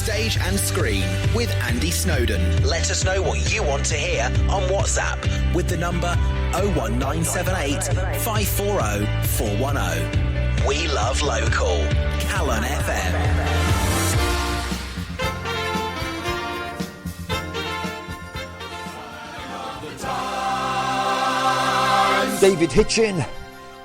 Stage and Screen with Andy Snowden. Let us know what you want to hear on WhatsApp with the number 01978 540 410. We love local. Calon FM. David Hitchin,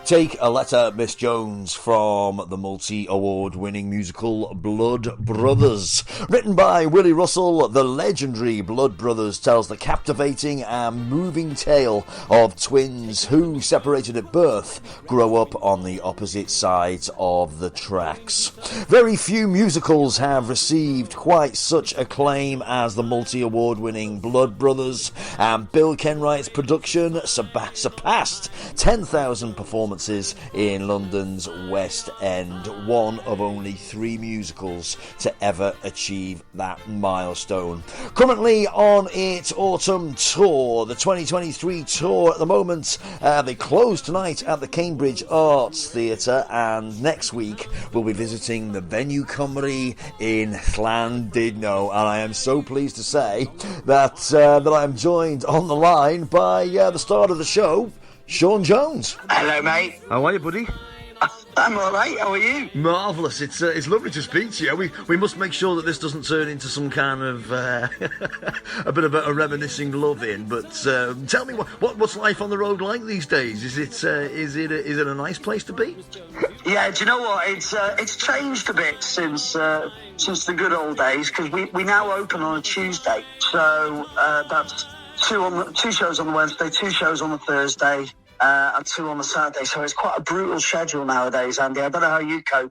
Take a Letter, Miss Jones, from the multi-award-winning musical Blood Brothers. Written by Willy Russells, the legendary Blood Brothers tells the captivating and moving tale of twins who, separated at birth, grow up on the opposite sides of the tracks. Very few musicals have received quite such acclaim as the multi-award-winning Blood Brothers, and Bill Kenwright's production surpassed 10,000 performances in London's West End, one of only 3 musicals to ever achieve that milestone. Currently on its autumn tour, the 2023 tour at the moment, they close tonight at the Cambridge Arts Theatre, and next week we'll be visiting the Venue Cymru in Llandudno, and I am so pleased to say that I am joined on the line by the star of the show, Sean Jones. Hello, mate. How are you, buddy? I'm all right. How are you? Marvellous. It's lovely to speak to you. We must make sure that this doesn't turn into some kind of a bit of a reminiscing love-in. But tell me, what's life on the road like these days? Is it a nice place to be? Yeah. Do you know what? It's changed a bit since the good old days, because we now open on a Tuesday. So that's two shows on the Wednesday, 2 shows on the Thursday, and 2 on the Saturday. So it's quite a brutal schedule nowadays, Andy. I don't know how you cope.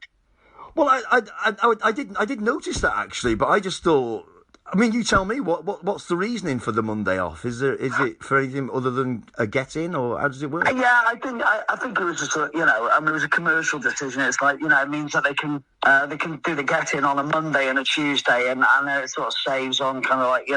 Well, I did notice that, actually, but I just thought, I mean, you tell me, what's the reasoning for the Monday off? Is it for anything other than a get-in, or how does it work? Yeah, I think it was just it was a commercial decision. It's like, it means that they can do the get-in on a Monday and a Tuesday, and it sort of saves on kind of like,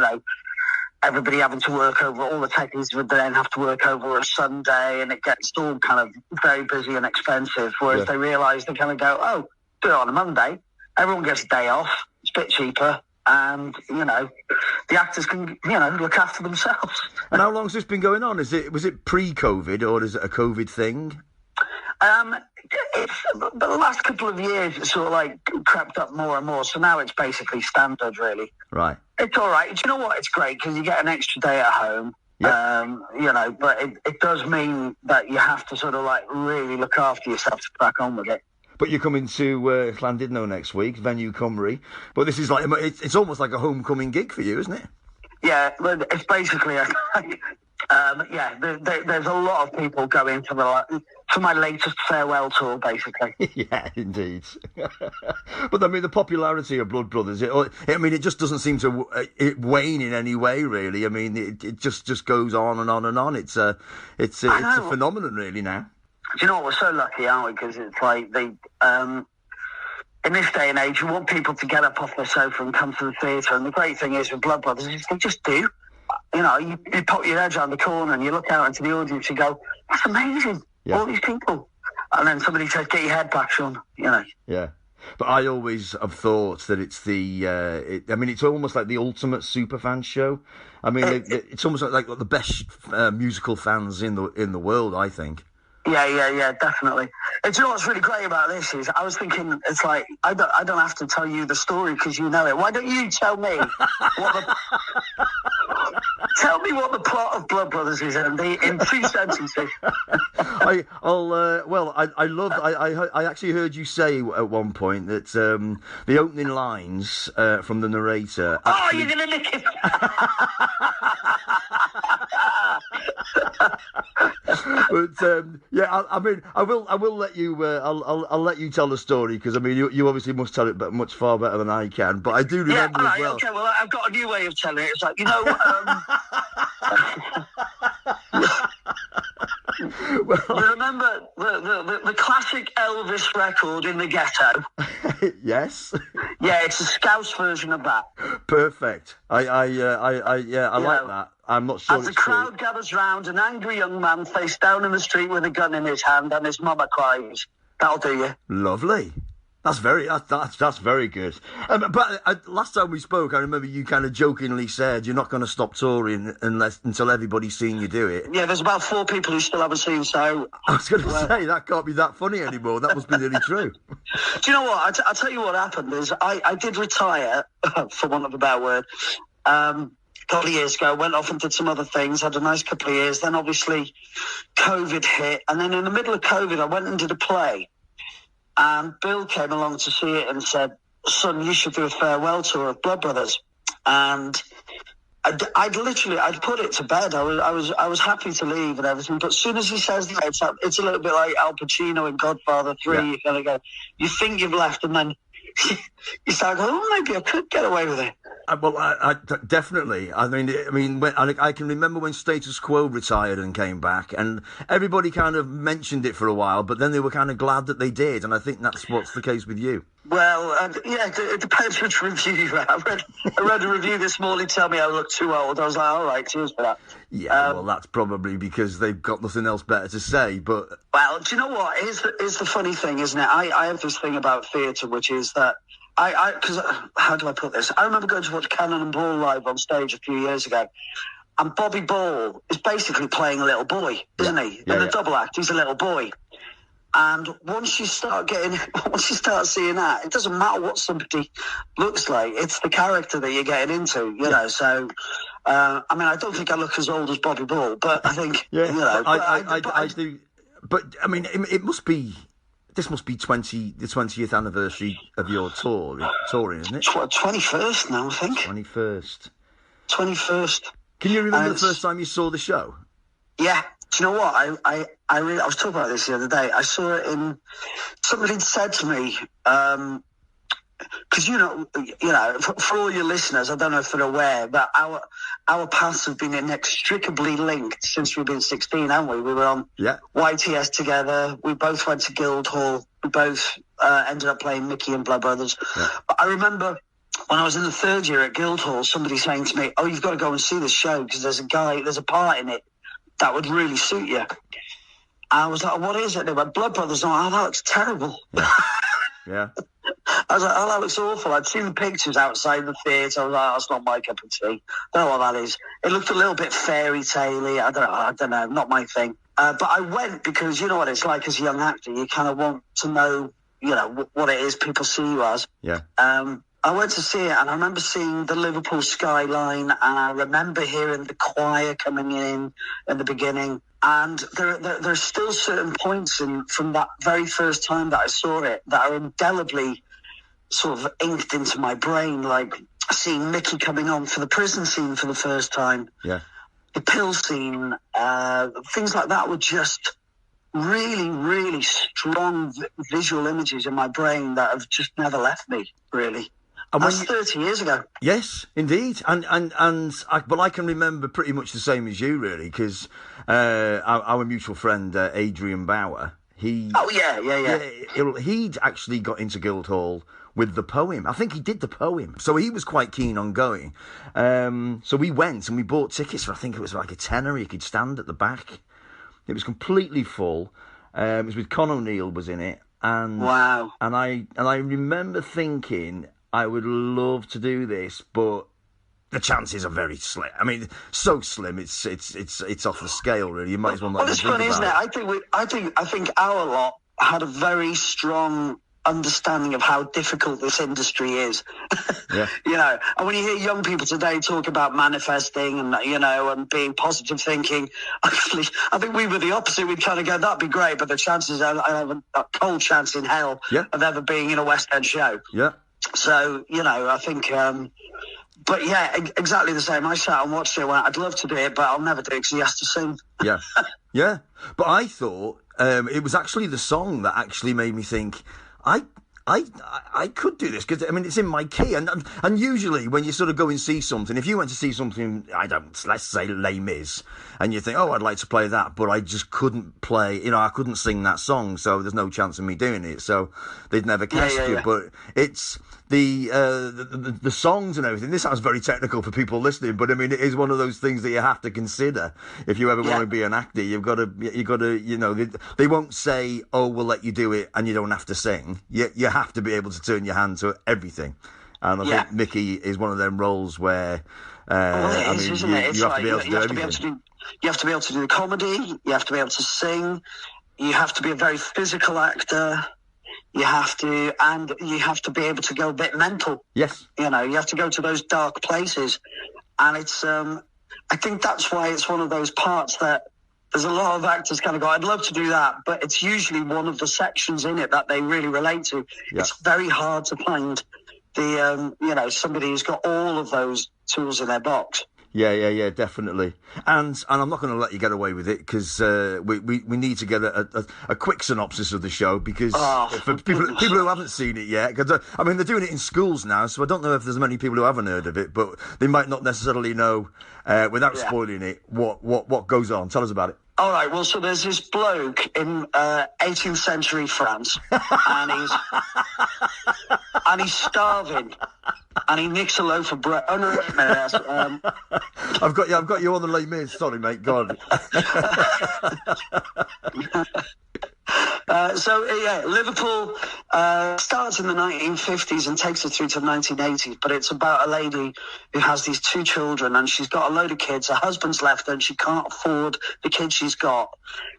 everybody having to work over, all the techies would then have to work over a Sunday, and it gets all kind of very busy and expensive. Whereas they realise, they kind of go, oh, do it on a Monday. Everyone gets a day off. It's a bit cheaper. And, the actors can, look after themselves. And how long has this been going on? Was it pre-COVID, or is it a COVID thing? But the last couple of years, it's sort of like crept up more and more. So now it's basically standard, really. Right. It's all right. Do you know what? It's great because you get an extra day at home. Yep. But it does mean that you have to sort of like really look after yourself to crack on with it. But you're coming to Llandudno next week, Venue Cymru. But this is like, it's almost like a homecoming gig for you, isn't it? Yeah, it's basically there's a lot of people going for my latest farewell tour, basically. Yeah, indeed. But I mean, the popularity of Blood Brothers, it just doesn't seem to wane in any way, really. I mean, it just goes on and on and on. It's a phenomenon, really, now. Do you know what? We're so lucky, aren't we? Because it's like they, in this day and age, you want people to get up off their sofa and come to the theatre. And the great thing is with Blood Brothers is they just do. You pop your head around the corner and you look out into the audience and go, that's amazing, all these people. And then somebody says, get your head back, Sean, Yeah. But I always have thought that it's it's almost like the ultimate superfan show. I mean, it's almost like the best musical fans in the world, I think. Yeah, definitely. And do you know what's really great about this is, I was thinking, it's like, I don't have to tell you the story because you know it. Why don't you tell me tell me what the plot of Blood Brothers is, Andy, in 2 sentences. I actually heard you say at one point that the opening lines from the narrator. Oh, you're gonna lick him. But I will let you. I'll let you tell the story because I mean you obviously must tell it, but much far better than I can. But I do remember as well. Okay, well I've got a new way of telling it. It's like you remember the classic Elvis record In the Ghetto? Yes. Yeah, it's a Scouse version of that. Perfect. I like that. I'm not sure. As the crowd gathers round, an angry young man face down in the street with a gun in his hand, and his mama cries. That'll do you. Lovely. That's very good. But last time we spoke, I remember you kind of jokingly said you're not going to stop touring until everybody's seen you do it. Yeah, there's about 4 people who still haven't seen. So I was going to say that can't be that funny anymore. That must be really true. Do you know what? I'll tell you what happened is I did retire, for want of a better word, a couple of years ago. Went off and did some other things. Had a nice couple of years. Then obviously COVID hit, and then in the middle of COVID, I went and did a play. And Bill came along to see it and said, "Son, you should do a farewell tour of Blood Brothers." And I'd put it to bed. I was happy to leave and everything. But as soon as he says that, it's a little bit like Al Pacino in Godfather 3. Yeah. You kind of go, you think you've left, and then you start going, oh, maybe I could get away with it. Well, I definitely. I mean, I can remember when Status Quo retired and came back, and everybody kind of mentioned it for a while, but then they were kind of glad that they did, and I think that's what's the case with you. Well, yeah, it depends which review you read. I read a review this morning tell me I look too old. I was like, all right, cheers for that. Yeah, well, that's probably because they've got nothing else better to say, but... Well, do you know what? Is the funny thing, isn't it? I have this thing about theatre, which is that because how do I put this? I remember going to watch Calon and Ball live on stage a few years ago, and Bobby Ball is basically playing a little boy, isn't he? In the double act, he's a little boy. And once you start seeing that, it doesn't matter what somebody looks like; it's the character that you're getting into, you know. So, I mean, I don't think I look as old as Bobby Ball, but I think, you know, I do. But I mean, it must be. This must be the 20th anniversary of your touring, isn't it? 21st now, I think. 21st. Can you remember the first time you saw the show? Yeah. Do you know what? I was talking about this the other day. I saw it in... Somebody said to me... Because, you know, for all your listeners, I don't know if they're aware, but our paths have been inextricably linked since we've been 16, haven't we? We were on YTS together. We both went to Guildhall. We both ended up playing Micky and Blood Brothers. Yeah. But I remember when I was in the 3rd year at Guildhall, somebody saying to me, "Oh, you've got to go and see this show because there's a part in it that would really suit you." I was like, "What is it?" They went, "Blood Brothers." And I'm like, "Oh, that looks terrible." Yeah. I was like, "Oh, that looks awful." I'd seen the pictures outside the theatre. I was like, "That's not my cup of tea." Don't know what that is. It looked a little bit fairy tale-y. I don't know, not my thing. But I went because you know what it's like as a young actor. You kind of want to know, you know, what it is people see you as. Yeah. I went to see it, and I remember seeing the Liverpool skyline, and I remember hearing the choir coming in the beginning. And there's still certain points from that very first time that I saw it that are indelibly sort of inked into my brain, like seeing Micky coming on for the prison scene for the first time. Yeah. The pill scene, things like that were just really, really strong visual images in my brain that have just never left me, really. And that's 30 years ago. Yes, indeed. And I can remember pretty much the same as you, really, because our mutual friend, Adrian Bauer, he'd actually got into Guildhall with the poem. I think he did the poem. So he was quite keen on going. So we went and we bought tickets for, I think it was like a tenner. You could stand at the back. It was completely full. It was with Con O'Neill was in it. And wow. And I remember thinking, I would love to do this, but the chances are very slim. I mean, so slim. It's off the scale, really. You might as well not. Well, it's funny, isn't it? I think our lot had a very strong understanding of how difficult this industry is. Yeah. You know, and when you hear young people today talk about manifesting and, you know, and being positive thinking, actually, I think we were the opposite. We'd kind of go, that'd be great, but the chances, I have a cold chance in hell of ever being in a West End show. Yeah. So, you know, I think, but yeah, exactly the same. I sat and watched it and went, I'd love to do it, but I'll never do it because he has to sing. Yeah. Yeah. But I thought it was actually the song that actually made me think, I could do this because, I mean, it's in my key. And usually when you sort of go and see something, if you went to see something, let's say Les Mis, and you think, oh, I'd like to play that, but I just couldn't play, you know, I couldn't sing that song, so there's no chance of me doing it. So they'd never cast you. But the songs and everything. This sounds very technical for people listening, but I mean, it is one of those things that you have to consider if you ever want to be an actor. You've got to, you know, they won't say, "Oh, we'll let you do it," and you don't have to sing. You have to be able to turn your hand to everything. And I think Micky is one of them roles where, you have to be able to do everything. You have to be able to do the comedy. You have to be able to sing. You have to be a very physical actor. You have to be able to go a bit mental. Yes. You know, you have to go to those dark places. And it's, I think that's why it's one of those parts that there's a lot of actors kind of go, I'd love to do that, but it's usually one of the sections in it that they really relate to. Yeah. It's very hard to find somebody who's got all of those tools in their box. Yeah, definitely. And I'm not going to let you get away with it because we need to get a quick synopsis of the show because for people who haven't seen it yet, cause, I mean, they're doing it in schools now, so I don't know if there's many people who haven't heard of it, but they might not necessarily know, without spoiling it, what goes on. Tell us about it. All right, well, so there's this bloke in 18th century France, and he's starving, and he nicks a loaf of bread. Oh no, I've got you on the Les Mis. Sorry, mate. God. Liverpool starts in the 1950s and takes it through to the 1980s, but it's about a lady who has these two children and she's got a load of kids. Her husband's left her and she can't afford the kids she's got.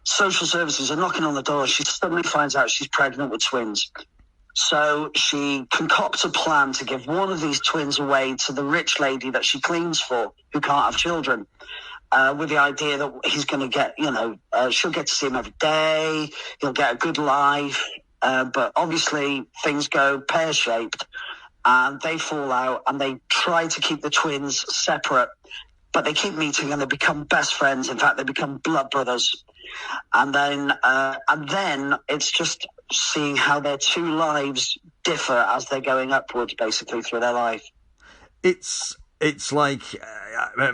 Social services are knocking on the door. She suddenly finds out she's pregnant with twins. So she concocts a plan to give one of these twins away to the rich lady that she cleans for who can't have children. With the idea that he's going to get, she'll get to see him every day, he'll get a good life, but obviously things go pear-shaped and they fall out and they try to keep the twins separate, but they keep meeting and they become best friends. In fact, they become blood brothers. And then it's just seeing how their two lives differ as they're going upwards, basically, through their life. It's like, I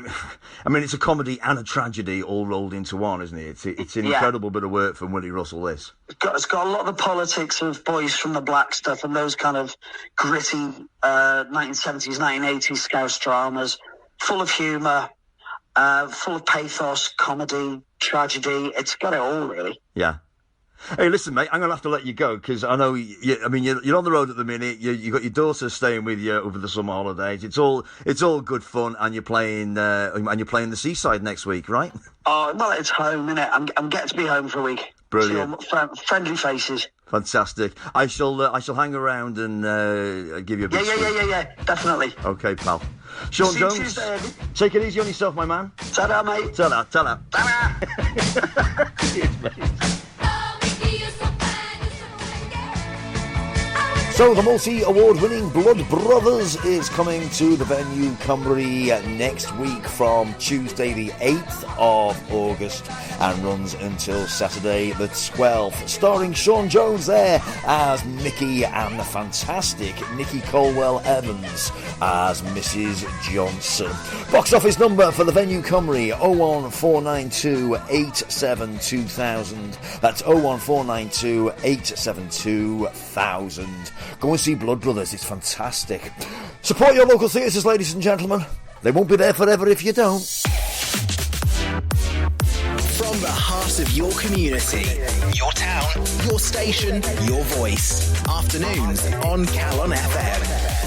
mean, it's a comedy and a tragedy all rolled into one, isn't it? It's an incredible bit of work from Willy Russells. It's got a lot of the politics of Boys from the Black stuff and those kind of gritty 1970s, 1980s Scouse dramas, full of humour, full of pathos, comedy, tragedy. It's got it all, really. Yeah. Hey, listen, mate, I'm going to have to let you go because I know, you're on the road at the minute. You got your daughter staying with you over the summer holidays. It's all good fun, and you're playing the Seaside next week, right? Oh, well, it's home, innit? I'm getting to be home for a week. Brilliant. Friendly faces. Fantastic. I shall hang around and give you a big Yeah, definitely. Okay, pal. Sean Jones, Tuesday, take it easy on yourself, my man. Ta-da, mate. Ta-da. Ta-da. Cheers, mate. So the multi-award-winning Blood Brothers is coming to the venue Cymru next week from Tuesday the 8th of August and runs until Saturday the 12th. Starring Sean Jones there as Micky and the fantastic Nikki Colwell-Evans as Mrs. Johnson. Box office number for the venue Cymru 01492 87 2000. That's 01492 87 2000. Go and see Blood Brothers, it's fantastic. Support your local theatres, ladies and gentlemen. They won't be there forever if you don't. From the heart of your community, your town, your station, your voice. Afternoons on Calon FM.